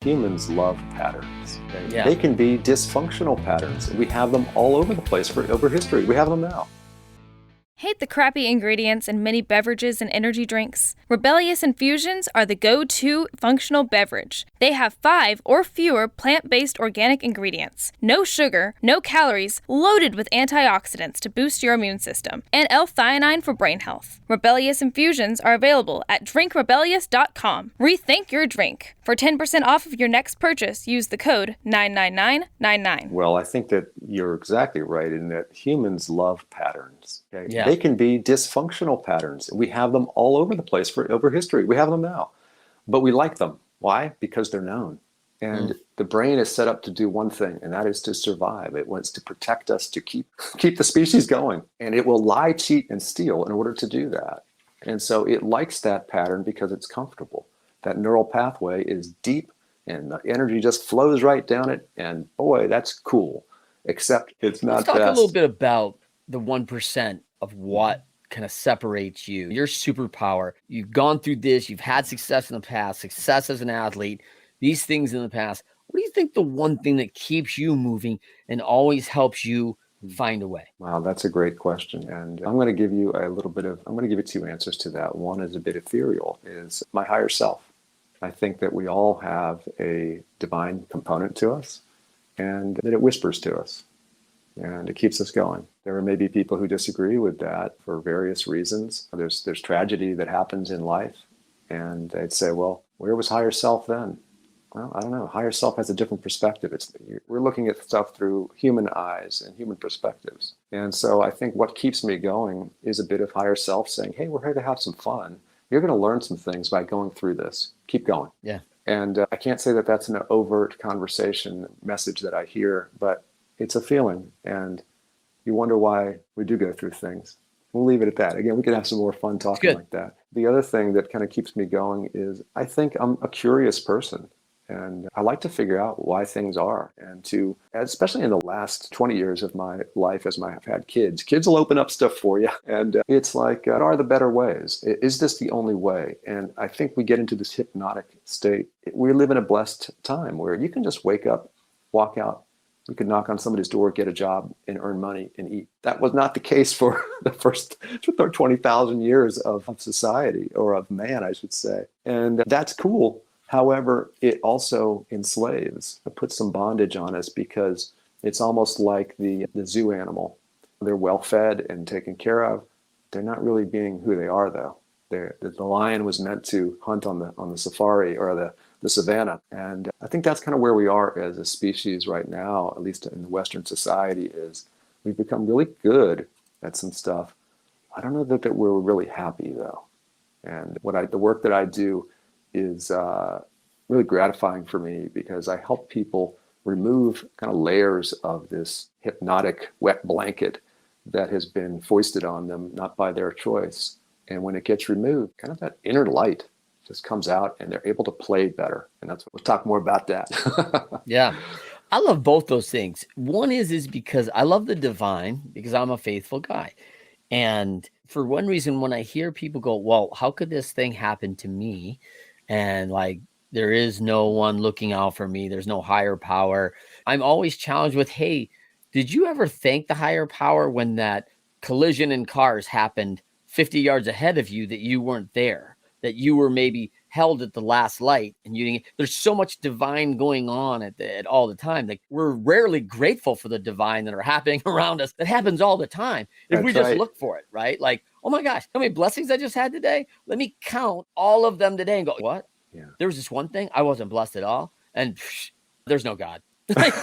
Humans love patterns. Okay? Yeah. They can be dysfunctional patterns. We have them all over the place over history. We have them now. Hate the crappy ingredients in many beverages and energy drinks? Rebellious Infusions are the go-to functional beverage. They have 5 or fewer plant-based organic ingredients, no sugar, no calories, loaded with antioxidants to boost your immune system, and L-theanine for brain health. Rebellious Infusions are available at drinkrebellious.com. Rethink your drink. For 10% off of your next purchase, use the code 99999. Well, I think that you're exactly right in that humans love patterns. Okay? Yeah. They can be dysfunctional patterns. We have them all over the place over history. We have them now. But we like them. Why? Because they're known. And the brain is set up to do one thing, and that is to survive. It wants to protect us, to keep the species going. And it will lie, cheat, and steal in order to do that. And so it likes that pattern because it's comfortable. That neural pathway is deep, and the energy just flows right down it. And boy, that's cool. Except it's not Let's talk best. a little bit about the 1% of what kind of separates you, your superpower. You've gone through this, you've had success in the past, success as an athlete, these things in the past. What do you think the one thing that keeps you moving and always helps you find a way? Wow, that's a great question. And I'm going to give you I'm going to give you 2 answers to that. One is a bit ethereal, is my higher self. I think that we all have a divine component to us, and that it whispers to us, and it keeps us going. There are maybe people who disagree with that for various reasons. There's tragedy that happens in life, and they'd say, well, where was higher self then? Well, I don't know. Higher self has a different perspective. We're looking at stuff through human eyes and human perspectives. And so I think what keeps me going is a bit of higher self saying, hey, we're here to have some fun. You're going to learn some things by going through this. Keep going. Yeah. And I can't say that that's an overt conversation message that I hear, but it's a feeling. And you wonder why we do go through things. We'll leave it at that. Again, we could have some more fun talking like that. The other thing that kind of keeps me going is I think I'm a curious person. And I like to figure out why things are, and especially in the last 20 years of my life as I've had kids will open up stuff for you. And it's like, what are the better ways? Is this the only way? And I think we get into this hypnotic state. We live in a blessed time where you can just wake up, walk out. You could knock on somebody's door, get a job, and earn money and eat. That was not the case for the first 20,000 years of society, or of man, I should say. And that's cool. However, it also enslaves. It puts some bondage on us because it's almost like the zoo animal. They're well fed and taken care of. They're not really being who they are, though. The lion was meant to hunt on the safari or the savannah. And I think that's kind of where we are as a species right now, at least in the Western society, is we've become really good at some stuff. I don't know that we're really happy, though. And the work that I do is really gratifying for me because I help people remove kind of layers of this hypnotic wet blanket that has been foisted on them, not by their choice. And when it gets removed, kind of that inner light just comes out and they're able to play better. And we'll talk more about that. Yeah. I love both those things. One is because I love the divine because I'm a faithful guy. And for one reason, when I hear people go, well, how could this thing happen to me? And like, there is no one looking out for me. There's no higher power. I'm always challenged with, hey, did you ever thank the higher power when that collision in cars happened 50 yards ahead of you, that you weren't there, that you were maybe held at the last light and you didn't? There's so much divine going on at all the time. Like, we're rarely grateful for the divine that are happening around us. That happens all the time. If we just look for it, right? Like, oh my gosh, how many blessings I just had today? Let me count all of them today and go, what? Yeah. There was this one thing I wasn't blessed at all. And there's no God. Like,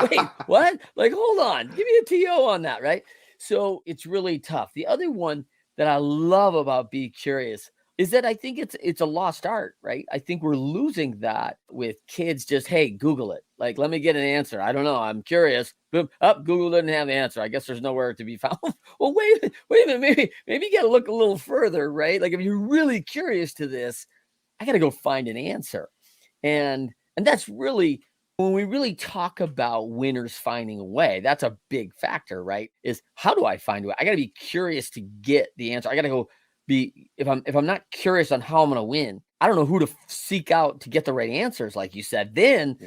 wait, what? Like, hold on, give me a TO on that, right? So it's really tough. The other one that I love about Be Curious is that I think it's a lost art, right? I think we're losing that with kids. Just, hey, Google it. Like, let me get an answer. I don't know. I'm curious. Boom, up, Google didn't have the answer. I guess there's nowhere to be found. Well, wait a minute. Maybe you got to look a little further, right? Like, if you're really curious to this, I got to go find an answer. And that's really, when we really talk about winners finding a way, that's a big factor, right? Is how do I find a way? I got to be curious to get the answer. I got to go if I'm not curious on how I'm going to win, I don't know who to seek out to get the right answers, like you said. Then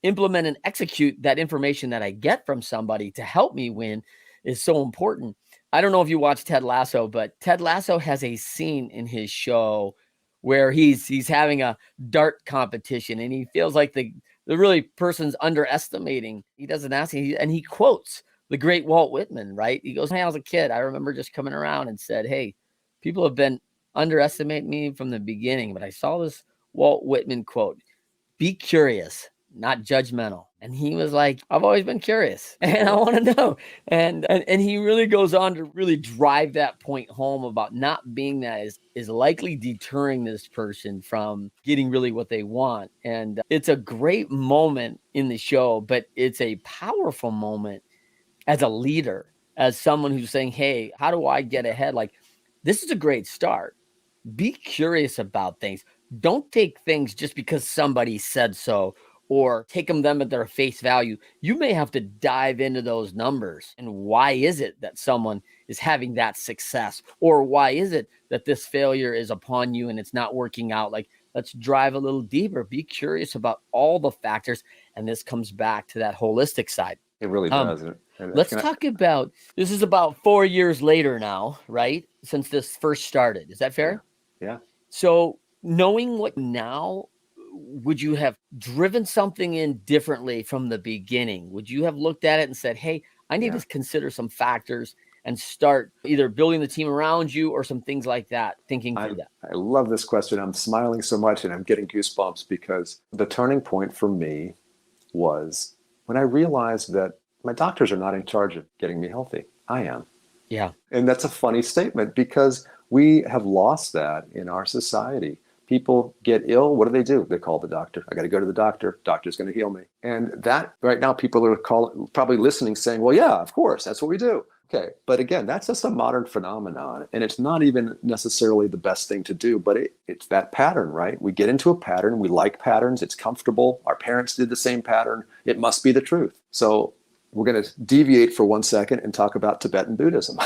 implement and execute that information that I get from somebody to help me win is so important. I don't know if you watch Ted Lasso, but Ted Lasso has a scene in his show where he's having a dart competition and he feels like the really person's underestimating. He doesn't ask, and he quotes the great Walt Whitman, right? He goes, "Hey, I was a kid. I remember just coming around and said, hey, people have been underestimating me from the beginning, but I saw this Walt Whitman quote, be curious, not judgmental." And he was like, I've always been curious and I want to know. And he really goes on to really drive that point home about not being that is likely deterring this person from getting really what they want. And it's a great moment in the show, but it's a powerful moment as a leader, as someone who's saying, hey, how do I get ahead? Like, this is a great start. Be curious about things. Don't take things just because somebody said so, or take them at their face value. You may have to dive into those numbers. And why is it that someone is having that success? Or why is it that this failure is upon you and it's not working out? Like, let's drive a little deeper. Be curious about all the factors. And this comes back to that holistic side. It really does. Let's talk about, this is about 4 years later now, right? Since this first started. Is that fair? Yeah. So knowing what now, would you have driven something in differently from the beginning? Would you have looked at it and said, hey, I need to consider some factors and start either building the team around you or some things like that, thinking through that? I love this question. I'm smiling so much and I'm getting goosebumps because the turning point for me was when I realized that my doctors are not in charge of getting me healthy. I am. Yeah. And that's a funny statement because we have lost that in our society. People get ill. What do? They call the doctor. I got to go to the doctor. Doctor's going to heal me. And that right now, people are probably listening saying, well, yeah, of course, that's what we do. Okay. But again, that's just a modern phenomenon. And it's not even necessarily the best thing to do, but it's that pattern, right? We get into a pattern. We like patterns. It's comfortable. Our parents did the same pattern. It must be the truth. So we're going to deviate for 1 second and talk about Tibetan Buddhism.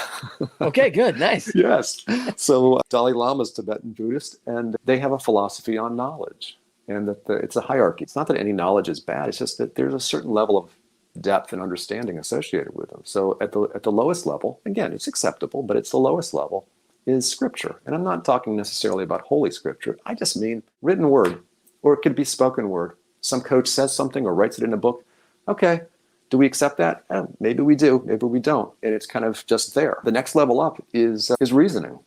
Okay, good. Nice. Yes. So Dalai Lama's Tibetan Buddhist, and they have a philosophy on knowledge, and that it's a hierarchy. It's not that any knowledge is bad. It's just that there's a certain level of depth and understanding associated with them. So at the lowest level, again, it's acceptable, but it's the lowest level is scripture. And I'm not talking necessarily about holy scripture. I just mean written word, or it could be spoken word. Some coach says something or writes it in a book. Okay. Do we accept that? Maybe we do, maybe we don't. And it's kind of just there. The next level up is reasoning.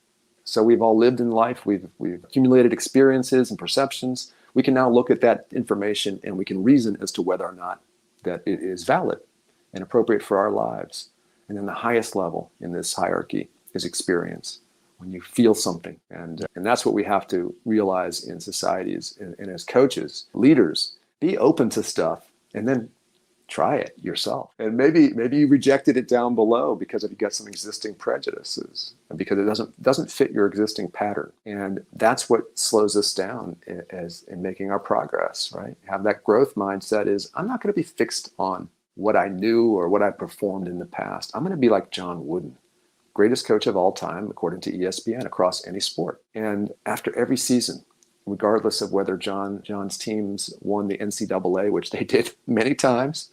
So we've all lived in life. We've accumulated experiences and perceptions. We can now look at that information and we can reason as to whether or not that it is valid and appropriate for our lives. And then the highest level in this hierarchy is experience. When you feel something. And that's what we have to realize in societies and as coaches, leaders, be open to stuff and then try it yourself. And maybe you rejected it down below because you've got some existing prejudices and because it doesn't fit your existing pattern. And that's what slows us down in making our progress, right? Have that growth mindset is I'm not going to be fixed on what I knew or what I performed in the past. I'm going to be like John Wooden, greatest coach of all time, according to ESPN, across any sport. And after every season, regardless of whether John's teams won the NCAA, which they did many times,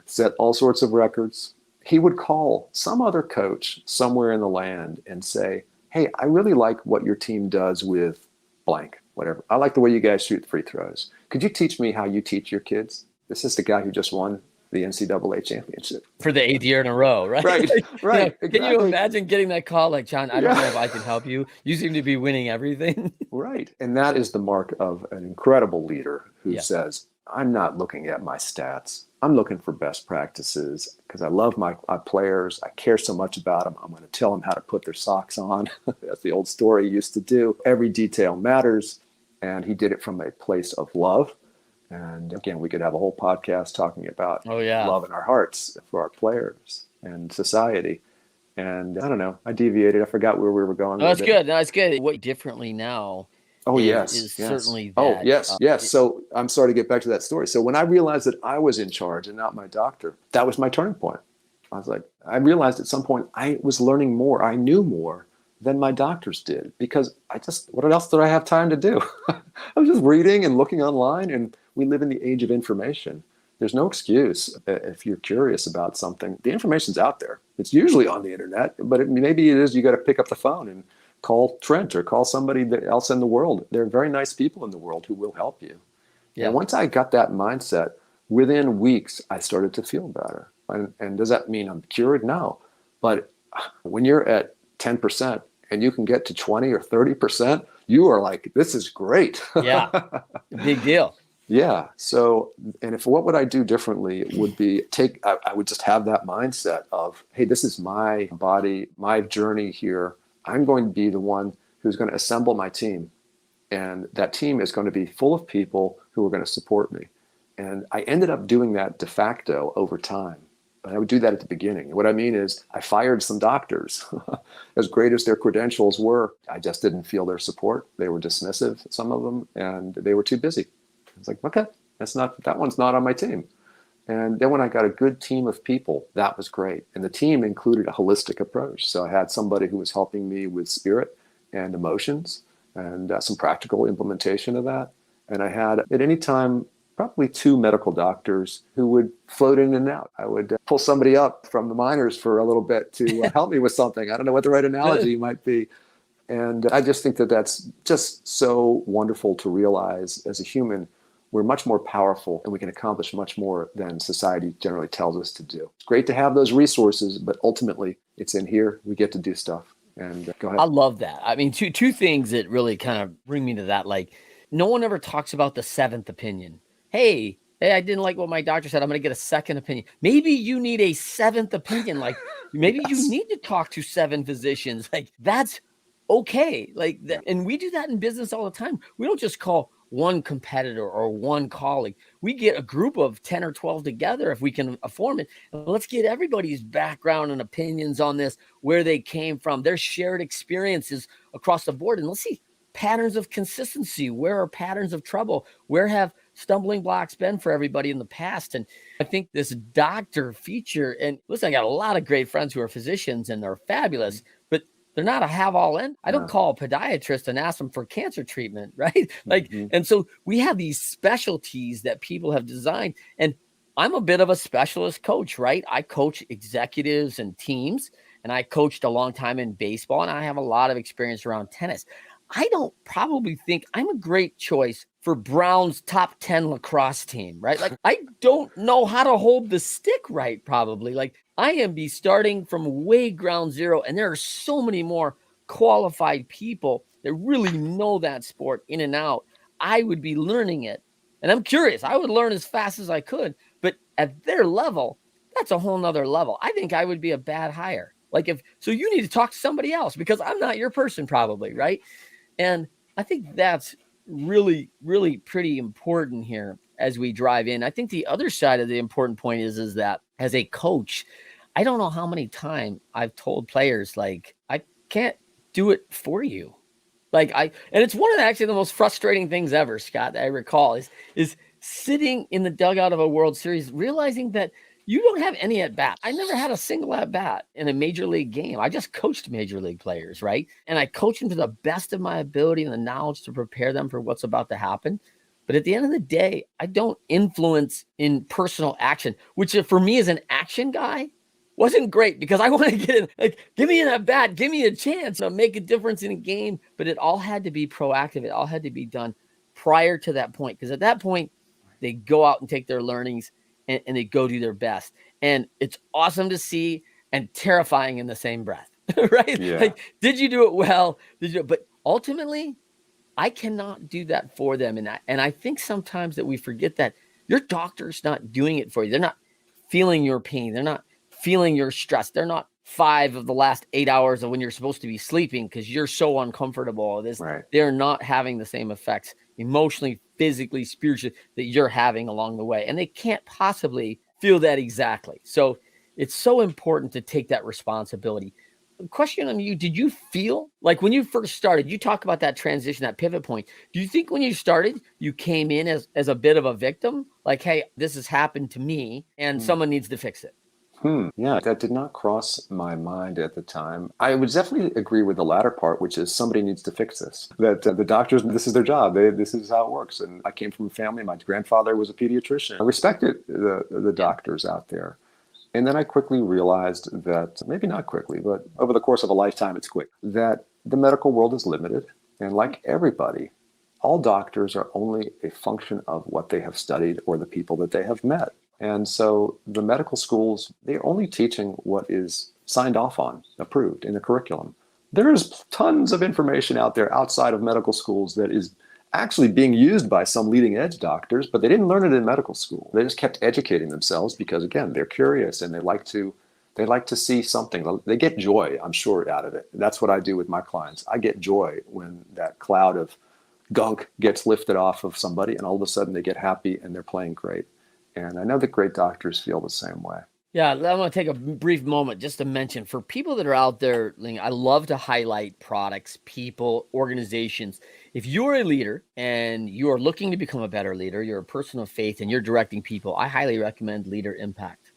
set all sorts of records, he would call some other coach somewhere in the land and say, hey, I really like what your team does with blank, whatever. I like the way you guys shoot free throws. Could you teach me how you teach your kids? This is the guy who just won the NCAA championship. For the 8th year in a row, right? Right, right. Exactly. Can you imagine getting that call like, John, I don't know if I can help you. You seem to be winning everyththing. Right. And that is the mark of an incredible leader who says, I'm not looking at my stats. I'm looking for best practices because I love my players. I care so much about them. I'm going to tell them how to put their socks on. That's the old story he used to do. Every detail matters. And he did it from a place of love. And again, we could have a whole podcast talking about love in our hearts for our players and society. And I don't know, I deviated. I forgot where we were going. No, that's good. No, it's good. What differently now? Is certainly that. Oh, yes. So I'm sorry to get back to that story. So when I realized that I was in charge and not my doctor, that was my turning point. I was like, I realized at some point I was learning more. I knew more than my doctors did, because what else did I have time to do? I was just reading and looking online, and we live in the age of information. There's no excuse if you're curious about something. The information's out there. It's usually on the internet, but maybe it is you got to pick up the phone and call Trent or call somebody else in the world. There are very nice people in the world who will help you. Yeah. And once I got that mindset, within weeks, I started to feel better. And does that mean I'm cured? No. But when you're at 10% and you can get to 20 or 30%, you are like, this is great. Yeah, big deal. Yeah. So, and what would I do differently would be I would just have that mindset of, hey, this is my body, my journey here. I'm going to be the one who's going to assemble my team. And that team is going to be full of people who are going to support me. And I ended up doing that de facto over time. But I would do that at the beginning. What I mean is I fired some doctors. As great as their credentials were, I just didn't feel their support. They were dismissive, some of them, and they were too busy. I was like, okay, that one's not on my team. And then when I got a good team of people, that was great. And the team included a holistic approach. So I had somebody who was helping me with spirit and emotions and some practical implementation of that. And I had at any time probably 2 medical doctors who would float in and out. I would pull somebody up from the minors for a little bit to help me with something. I don't know what the right analogy might be. And I just think that that's just so wonderful to realize as a human. We're much more powerful and we can accomplish much more than society generally tells us to do. It's great to have those resources, but ultimately it's in here. We get to do stuff. And go ahead. I love that. I mean, two things that really kind of bring me to that. Like, no one ever talks about the seventh opinion. Hey, I didn't like what my doctor said. I'm going to get a second opinion. Maybe you need a seventh opinion. Like, maybe you need to talk to 7 physicians. Like, that's okay. Like, and we do that in business all the time. We don't just call one competitor or one colleague. We get a group of 10 or 12 together if we can afford it. And let's get everybody's background and opinions on this, where they came from, their shared experiences across the board. And let's see patterns of consistency. Where are patterns of trouble? Where have stumbling blocks been for everybody in the past? And I think this doctor feature, and listen, I got a lot of great friends who are physicians and they're fabulous, but they're not a have-all in. I don't call a podiatrist and ask them for cancer treatment, right? Like, and so we have these specialties that people have designed. And I'm a bit of a specialist coach, right? I coach executives and teams, and I coached a long time in baseball, and I have a lot of experience around tennis. I don't probably think I'm a great choice for Brown's top 10 lacrosse team, right? Like, I don't know how to hold the stick right, probably. Like, I am starting from way ground zero, and there are so many more qualified people that really know that sport in and out. I would be learning it, and I'm curious. I would learn as fast as I could, but at their level, that's a whole nother level. I think I would be a bad hire. Like, so you need to talk to somebody else because I'm not your person, probably, right? And I think that's really, really pretty important here as we drive in. I think the other side of the important point is that as a coach, I don't know how many times I've told players, like, I can't do it for you. Like, and it's one of actually the most frustrating things ever, Scott, that I recall is sitting in the dugout of a World Series, realizing that you don't have any at bat. I never had a single at bat in a major league game. I just coached major league players, right? And I coach them to the best of my ability and the knowledge to prepare them for what's about to happen. But at the end of the day, I don't influence in personal action, which for me as an action guy wasn't great because I want to get in, like, give me an at bat, give me a chance to make a difference in a game. But it all had to be proactive. It all had to be done prior to that point. Because at that point, they go out and take their learnings and they go do their best. And it's awesome to see and terrifying in the same breath, right? Yeah. Like, did you do it well? But ultimately, I cannot do that for them. And I think sometimes that we forget that your doctor's not doing it for you. They're not feeling your pain. They're not feeling your stress. They're not 5 of the last 8 hours of when you're supposed to be sleeping because you're so uncomfortable. Right. They're not having the same effects emotionally, physically, spiritually that you're having along the way. And they can't possibly feel that exactly. So it's so important to take that responsibility. Question on you, did you feel like when you first started, you talk about that transition, that pivot point. Do you think when you started, you came in as a bit of a victim? Like, hey, this has happened to me and someone needs to fix it. Yeah, that did not cross my mind at the time. I would definitely agree with the latter part, which is somebody needs to fix this. That the doctors, this is their job. This is how it works. And I came from a family. My grandfather was a pediatrician. I respected the doctors out there. And then I quickly realized that, maybe not quickly, but over the course of a lifetime, it's quick, that the medical world is limited. And like everybody, all doctors are only a function of what they have studied or the people that they have met. And so the medical schools, they're only teaching what is signed off on, approved in the curriculum. There is tons of information out there outside of medical schools that is actually being used by some leading edge doctors, but they didn't learn it in medical school. They just kept educating themselves because, again, they're curious and they like to see something. They get joy, I'm sure, out of it. That's what I do with my clients. I get joy when that cloud of gunk gets lifted off of somebody and all of a sudden they get happy and they're playing great. And I know that great doctors feel the same way. Yeah, I want to take a brief moment just to mention for people that are out there, I love to highlight products, people, organizations. If you're a leader and you are looking to become a better leader, you're a person of faith and you're directing people, I highly recommend Leader Impact.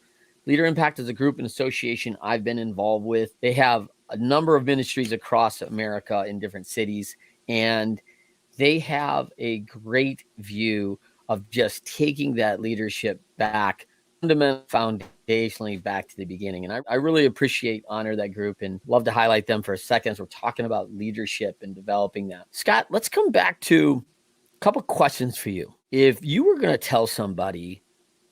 Leader Impact is a group and association I've been involved with. They have a number of ministries across America in different cities, and they have a great view of just taking that leadership back, foundationally back to the beginning. And I really honor that group and love to highlight them for a second as we're talking about leadership and developing that. Scott, let's come back to a couple questions for you. If you were going to tell somebody,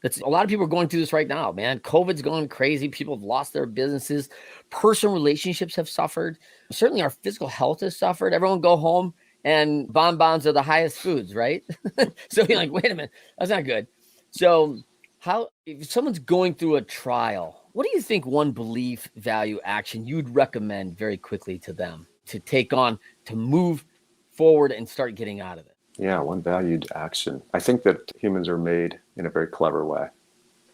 a lot of people are going through this right now, man. COVID's going crazy. People have lost their businesses. Personal relationships have suffered. Certainly our physical health has suffered. Everyone go home and bonbons are the highest foods, right? So you're like, wait a minute, that's not good. So if someone's going through a trial, what do you think one belief, value, action you'd recommend very quickly to them to take on, to move forward and start getting out of it? Yeah, one valued action. I think that humans are made in a very clever way.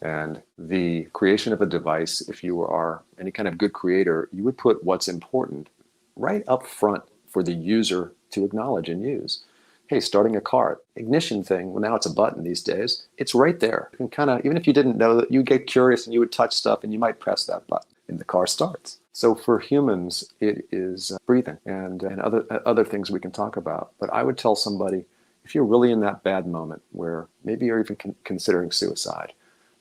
And the creation of a device, if you are any kind of good creator, you would put what's important right up front for the user to acknowledge and use. Hey, starting a car, ignition thing, well, now it's a button these days. It's right there. You can kind of, even if you didn't know that, you get curious and you would touch stuff and you might press that button and the car starts. So for humans, it is breathing and other things we can talk about. But I would tell somebody, if you're really in that bad moment where maybe you're even considering suicide,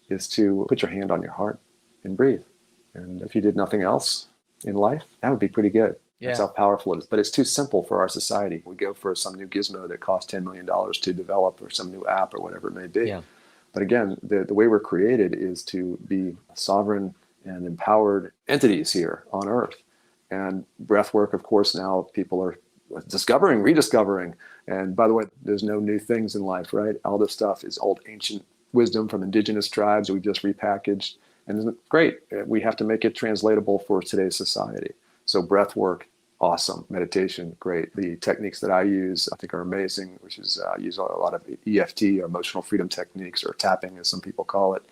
is to put your hand on your heart and breathe. And if you did nothing else in life, that would be pretty good. Yeah. That's how powerful it is. But it's too simple for our society. We go for some new gizmo that costs $10 million to develop or some new app or whatever it may be. Yeah. But again, the way we're created is to be sovereign and empowered entities here on Earth. And breath work, of course, now people are rediscovering. And by the way, there's no new things in life, right? All this stuff is old ancient wisdom from indigenous tribes we've just repackaged. And isn't it great? We have to make it translatable for today's society. So breath work, awesome. Meditation, great. The techniques that I use, I think are amazing, which is I use a lot of EFT, or emotional freedom techniques, or tapping as some people call it.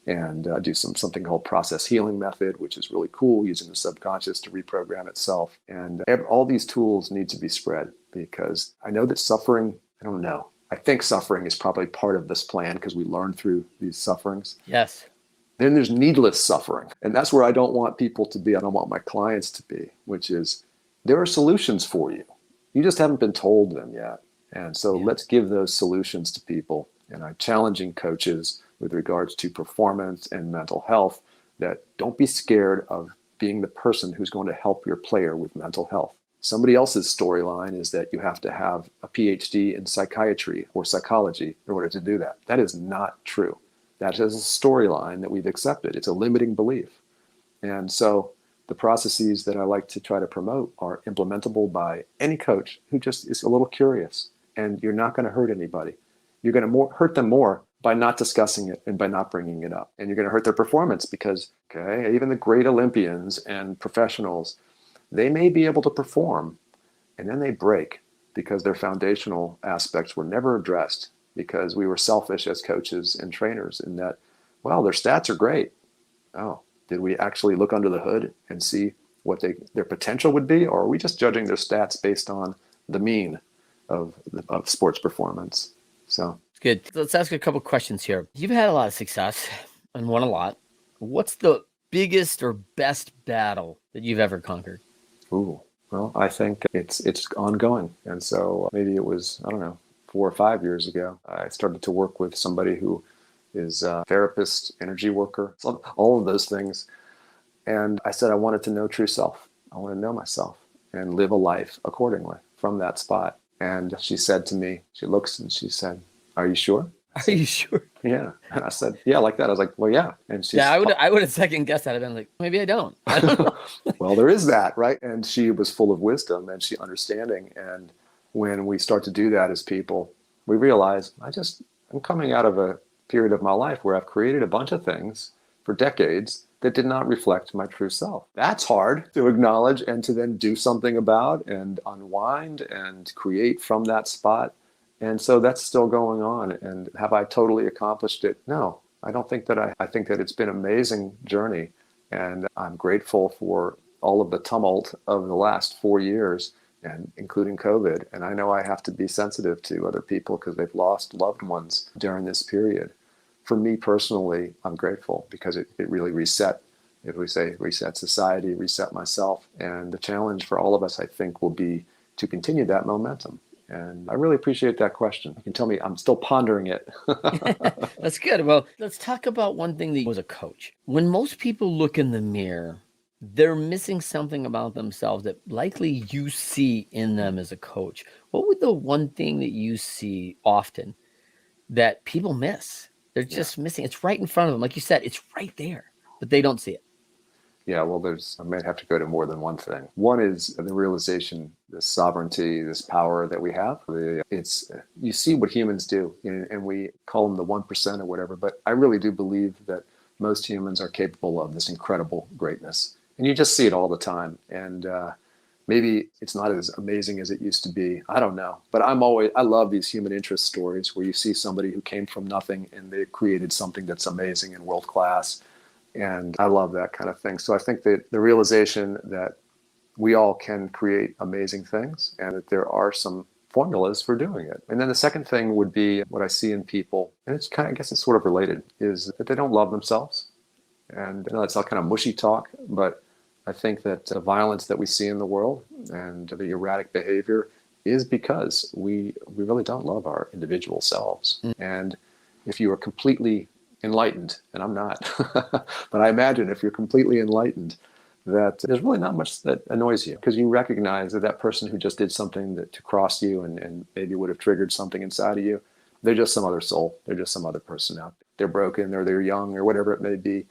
And do something called process healing method, which is really cool, using the subconscious to reprogram itself. And all these tools need to be spread, because I know that suffering, I think suffering is probably part of this plan because we learn through these sufferings. Yes. Then there's needless suffering. And that's where I don't want people to be. I don't want my clients to be, which is there are solutions for you. You just haven't been told them yet. And so let's give those solutions to people. And I'm challenging coaches with regards to performance and mental health that don't be scared of being the person who's going to help your player with mental health. Somebody else's storyline is that you have to have a PhD in psychiatry or psychology in order to do that. That is not true. That is a storyline that we've accepted. It's a limiting belief. And so the processes that I like to try to promote are implementable by any coach who just is a little curious. And you're not going to hurt anybody. You're going to hurt them more by not discussing it and by not bringing it up. And you're going to hurt their performance because, even the great Olympians and professionals, they may be able to perform and then they break because their foundational aspects were never addressed, because we were selfish as coaches and trainers in that, their stats are great. Oh, did we actually look under the hood and see what their potential would be? Or are we just judging their stats based on the mean of sports performance? So good. Let's ask a couple questions here. You've had a lot of success and won a lot. What's the biggest or best battle that you've ever conquered? Ooh, well, I think it's ongoing. And so maybe it was, I don't know, 4 or 5 years ago, I started to work with somebody who is a therapist, energy worker, all of those things. And I said I wanted to know true self. I want to know myself and live a life accordingly from that spot. And she said to me, she looks and she said, "Are you sure?" Are you sure? Yeah. And I said, "Yeah," like that. I was like, "Well, yeah." And she's, Yeah, I would have second guessed that. I've been like, maybe I don't. I don't know. well, there is that, right? And she was full of wisdom and she understanding. And when we start to do that as people, we realize I'm coming out of a period of my life where I've created a bunch of things for decades that did not reflect my true self. That's hard to acknowledge and to then do something about and unwind and create from that spot. And so that's still going on. And have I totally accomplished it? No, I don't think that I think that it's been an amazing journey. And I'm grateful for all of the tumult of the last 4 years, and including COVID. And I know I have to be sensitive to other people because they've lost loved ones during this period. For me personally, I'm grateful because it really reset, if we say reset society, reset myself. And the challenge for all of us, I think, will be to continue that momentum. And I really appreciate that question. You can tell me I'm still pondering it. That's good. Well, let's talk about one thing that was a coach. When most people look in the mirror, they're missing something about themselves that likely you see in them as a coach. What would the one thing that you see often that people miss? They're just missing. It's right in front of them. Like you said, it's right there, but they don't see it. Yeah, well, I might have to go to more than one thing. One is the realization, this sovereignty, this power that we have. You see what humans do, and we call them the 1% or whatever, but I really do believe that most humans are capable of this incredible greatness. And you just see it all the time. And maybe it's not as amazing as it used to be. I don't know. But I love these human interest stories where you see somebody who came from nothing and they created something that's amazing and world class. And I love that kind of thing. So I think that the realization that we all can create amazing things and that there are some formulas for doing it. And then the second thing would be what I see in people, and it's kind of, I guess it's sort of related, is that they don't love themselves. And it's all kind of mushy talk, but I think that the violence that we see in the world and the erratic behavior is because we really don't love our individual selves. And if you are completely enlightened, and I'm not, but I imagine if you're completely enlightened, that there's really not much that annoys you because you recognize that person who just did something to cross you and maybe would have triggered something inside of you, they're just some other soul. They're just some other person out there. They're broken or they're young or whatever it may be.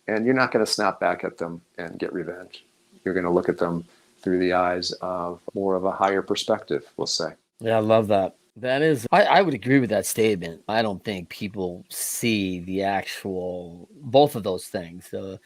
And you're not going to snap back at them and get revenge. You're going to look at them through the eyes of more of a higher perspective, we'll say. Yeah, I love that. That is, I would agree with that statement. I don't think people see the actual, both of those things, the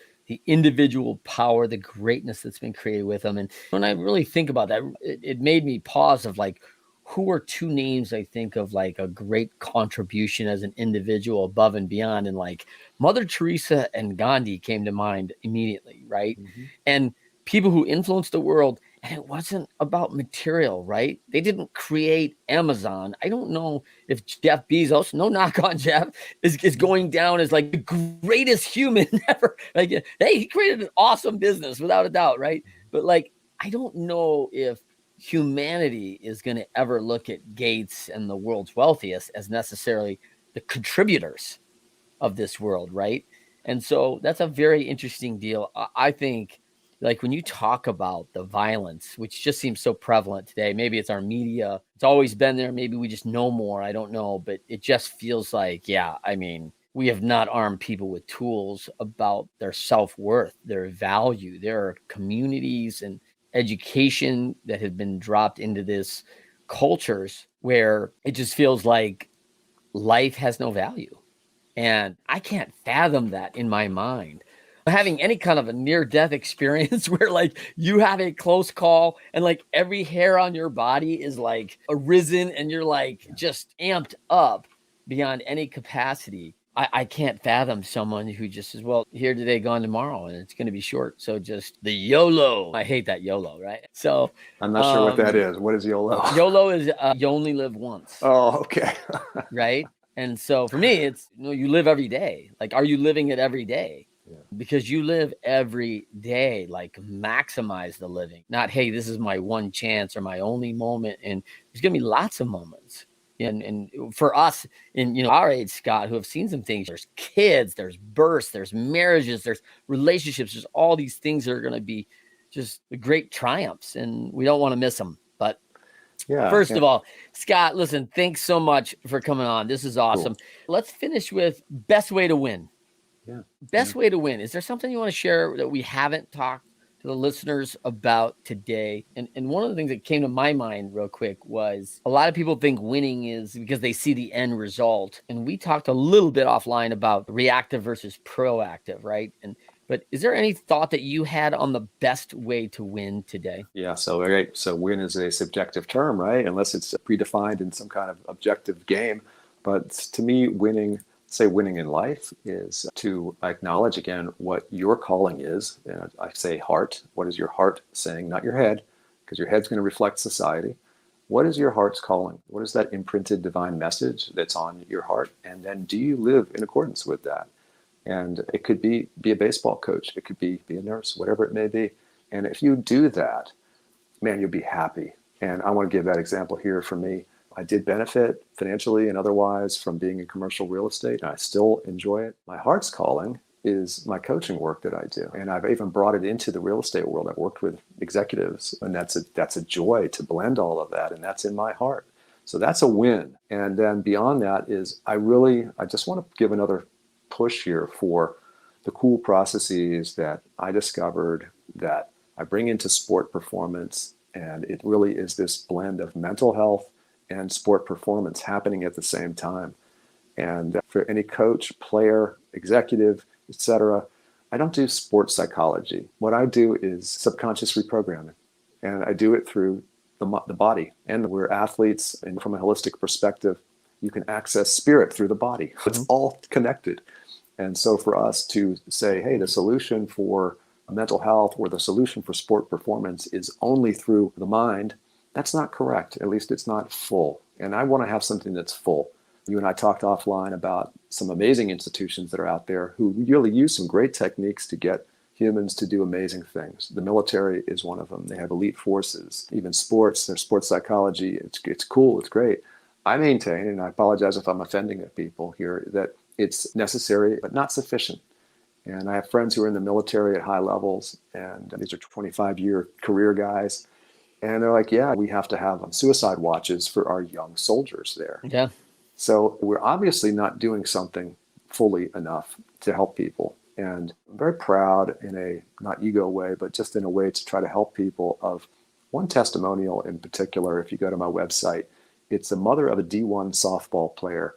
individual power, the greatness that's been created with them. And when I really think about that, it made me pause of like, who are two names I think of like a great contribution as an individual above and beyond? And like Mother Teresa and Gandhi came to mind immediately, right? Mm-hmm. And people who influenced the world, and it wasn't about material, right? They didn't create Amazon. I don't know if Jeff Bezos, no knock on Jeff, is going down as like the greatest human ever. Like, hey, he created an awesome business without a doubt, right? But like, I don't know if humanity is going to ever look at Gates and the world's wealthiest as necessarily the contributors of this world, right? And so that's a very interesting deal. I think, like when you talk about the violence, which just seems so prevalent today, maybe it's our media, it's always been there. Maybe we just know more. I don't know, but it just feels like, yeah, I mean, we have not armed people with tools about their self-worth, their value. There are communities and education that have been dropped into this cultures where it just feels like life has no value. And I can't fathom that in my mind. Having any kind of a near-death experience where like you have a close call and like every hair on your body is like arisen and you're like just amped up beyond any capacity. I can't fathom someone who just says, well, here today, gone tomorrow, and it's going to be short. So just the YOLO. I hate that YOLO, right? So I'm not sure what that is. What is YOLO? YOLO is you only live once. Oh, okay. Right? And so for me, it's you live every day. Like, are you living it every day? Yeah. because you live every day, like maximize the living, not, hey, this is my one chance or my only moment. And there's going to be lots of moments. And for us in, our age, Scott, who have seen some things, there's kids, there's births, there's marriages, there's relationships, there's all these things that are going to be just the great triumphs, and we don't want to miss them. But first of all, Scott, listen, thanks so much for coming on. This is awesome. Cool. Let's finish with best way to win. Best way to win. Is there something you want to share that we haven't talked to the listeners about today? And one of the things that came to my mind real quick was a lot of people think winning is because they see the end result. And we talked a little bit offline about reactive versus proactive, right? But is there any thought that you had on the best way to win today? Yeah, so win is a subjective term, right? Unless it's predefined in some kind of objective game. But to me, winning in life is to acknowledge again what your calling is. And I say heart. What is your heart saying? Not your head, because your head's going to reflect society. What is your heart's calling? What is that imprinted divine message that's on your heart? And then do you live in accordance with that? And it could be a baseball coach. It could be a nurse, whatever it may be. And if you do that, man, you'll be happy. And I want to give that example here for me. I did benefit financially and otherwise from being in commercial real estate, and I still enjoy it. My heart's calling is my coaching work that I do. And I've even brought it into the real estate world. I've worked with executives, and that's a joy to blend all of that, and that's in my heart. So that's a win. And then beyond that is I just want to give another push here for the cool processes that I discovered that I bring into sport performance. And it really is this blend of mental health and sport performance happening at the same time. And for any coach, player, executive, etc., I don't do sports psychology. What I do is subconscious reprogramming. And I do it through the body. And we're athletes, and from a holistic perspective, you can access spirit through the body. It's all connected. And so for us to say, hey, the solution for mental health or the solution for sport performance is only through the mind, that's not correct. At least it's not full. And I want to have something that's full. You and I talked offline about some amazing institutions that are out there who really use some great techniques to get humans to do amazing things. The military is one of them. They have elite forces, even sports, there's sports psychology. It's cool, it's great. I maintain, and I apologize if I'm offending people here, that it's necessary but not sufficient. And I have friends who are in the military at high levels, and these are 25-year career guys. And they're like, yeah, we have to have suicide watches for our young soldiers there. Yeah. So we're obviously not doing something fully enough to help people. And I'm very proud in a not ego way, but just in a way to try to help people of one testimonial in particular. If you go to my website, it's the mother of a D1 softball player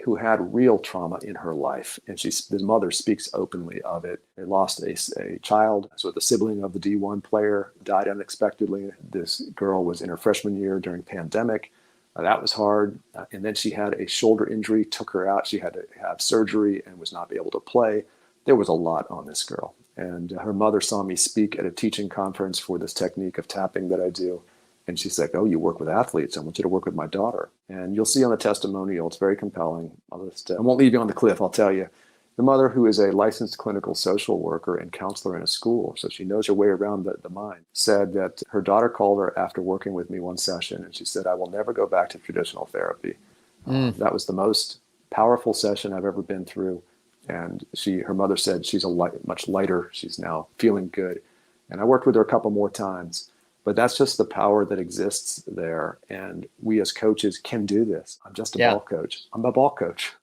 who had real trauma in her life. And his mother speaks openly of it. They lost a child, so the sibling of the D1 player died unexpectedly. This girl was in her freshman year during pandemic. That was hard. And then she had a shoulder injury, took her out. She had to have surgery and was not able to play. There was a lot on this girl. And her mother saw me speak at a teaching conference for this technique of tapping that I do. And she's like, oh, you work with athletes. I want you to work with my daughter. And you'll see on the testimonial, it's very compelling. I won't leave you on the cliff, I'll tell you. The mother, who is a licensed clinical social worker and counselor in a school, so she knows her way around the mind, said that her daughter called her after working with me one session, and she said, I will never go back to traditional therapy. That was the most powerful session I've ever been through. And her mother said she's much lighter. She's now feeling good. And I worked with her a couple more times. But that's just the power that exists there. And we as coaches can do this. I'm just a ball coach. I'm a ball coach.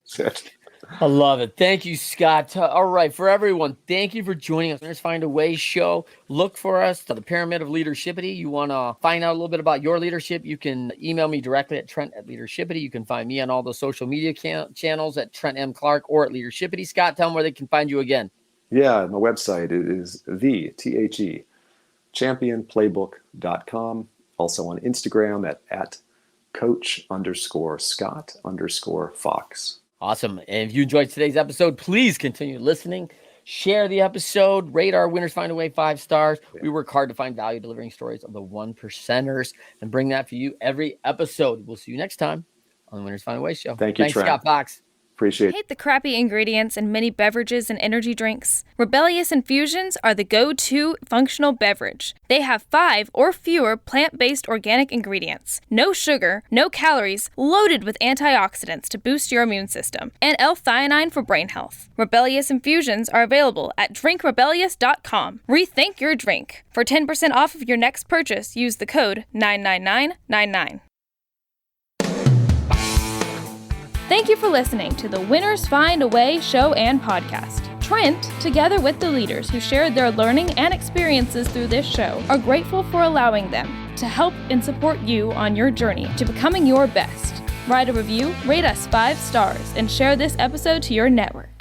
I love it. Thank you, Scott. All right. For everyone, thank you for joining us. Let's Find a Way show. Look for us to the Pyramid of Leadershipity. You want to find out a little bit about your leadership, you can email me directly at Trent@Leadershipity. You can find me on all the social media channels at Trent M. Clark or at Leadershipity. Scott, tell them where they can find you again. Yeah, my website is championplaybook.com. Also on Instagram at coach_Scott_Fox. Awesome. And if you enjoyed today's episode, please continue listening. Share the episode. Rate our Winners Find a Way 5 stars. We work hard to find value delivering stories of the 1%ers and bring that for you every episode. We'll see you next time on the Winners Find a Way show. Thanks, Scott Fox. Appreciate Hate the crappy ingredients in many beverages and energy drinks? Rebellious Infusions are the go-to functional beverage. They have 5 or fewer plant-based organic ingredients, no sugar, no calories, loaded with antioxidants to boost your immune system, and L-theanine for brain health. Rebellious Infusions are available at drinkrebellious.com. Rethink your drink. For 10% off of your next purchase, use the code 99999. Thank you for listening to the Winners Find a Way show and podcast. Trent, together with the leaders who shared their learning and experiences through this show, are grateful for allowing them to help and support you on your journey to becoming your best. Write a review, rate us 5 stars, and share this episode to your network.